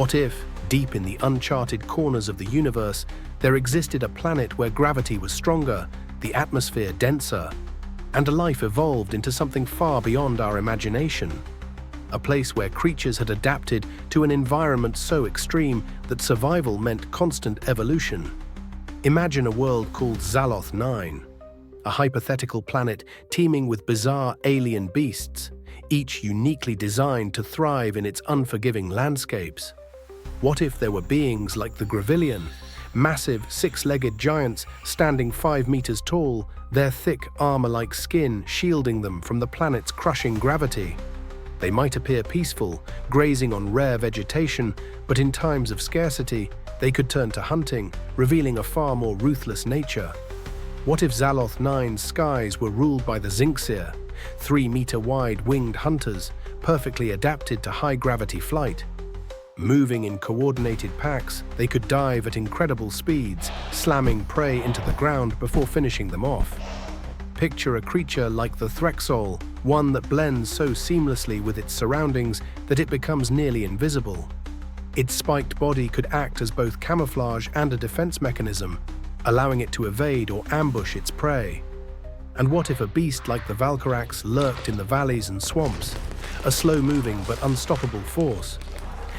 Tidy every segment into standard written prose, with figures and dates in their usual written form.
What if, deep in the uncharted corners of the universe, there existed a planet where gravity was stronger, the atmosphere denser, and life evolved into something far beyond our imagination? A place where creatures had adapted to an environment so extreme that survival meant constant evolution. Imagine a world called Zaloth 9, a hypothetical planet teeming with bizarre alien beasts, each uniquely designed to thrive in its unforgiving landscapes. What if there were beings like the Gravillion, massive six-legged giants standing 5 meters tall, their thick armor-like skin shielding them from the planet's crushing gravity? They might appear peaceful, grazing on rare vegetation, but in times of scarcity, they could turn to hunting, revealing a far more ruthless nature. What if Zaloth 9's skies were ruled by the Zinxir, 3-meter-wide winged hunters, perfectly adapted to high-gravity flight? Moving in coordinated packs, they could dive at incredible speeds, slamming prey into the ground before finishing them off. Picture a creature like the Threxol, one that blends so seamlessly with its surroundings that it becomes nearly invisible. Its spiked body could act as both camouflage and a defense mechanism, allowing it to evade or ambush its prey. And what if a beast like the Valkyrax lurked in the valleys and swamps, a slow-moving but unstoppable force?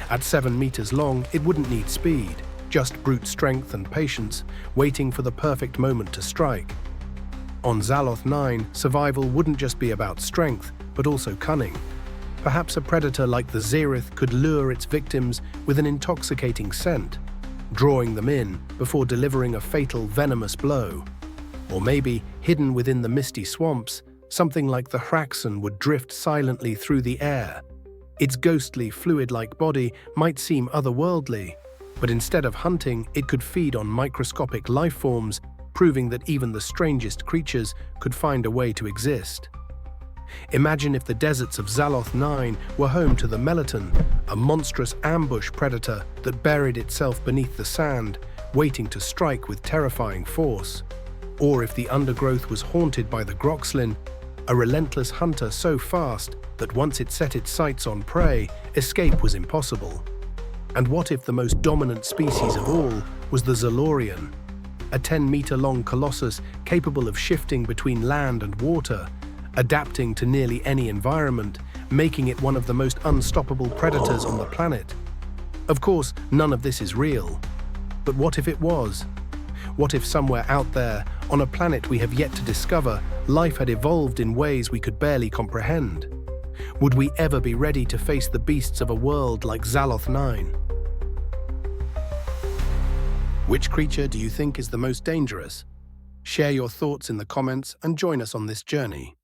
At 7 meters long, it wouldn't need speed, just brute strength and patience, waiting for the perfect moment to strike. On Zaloth 9, survival wouldn't just be about strength, but also cunning. Perhaps a predator like the Xerath could lure its victims with an intoxicating scent, drawing them in before delivering a fatal venomous blow. Or maybe, hidden within the misty swamps, something like the Hraxon would drift silently through the air. Its ghostly, fluid-like body might seem otherworldly, but instead of hunting, it could feed on microscopic life forms, proving that even the strangest creatures could find a way to exist. Imagine if the deserts of Zaloth 9 were home to the Meliton, a monstrous ambush predator that buried itself beneath the sand, waiting to strike with terrifying force. Or if the undergrowth was haunted by the Groxlin, a relentless hunter so fast that once it set its sights on prey, escape was impossible. And what if the most dominant species of all was the Zalorian, a 10-meter-long colossus capable of shifting between land and water, adapting to nearly any environment, making it one of the most unstoppable predators on the planet? Of course, none of this is real. But what if it was? What if somewhere out there, on a planet we have yet to discover, life had evolved in ways we could barely comprehend? Would we ever be ready to face the beasts of a world like Zaloth 9? Which creature do you think is the most dangerous? Share your thoughts in the comments and join us on this journey.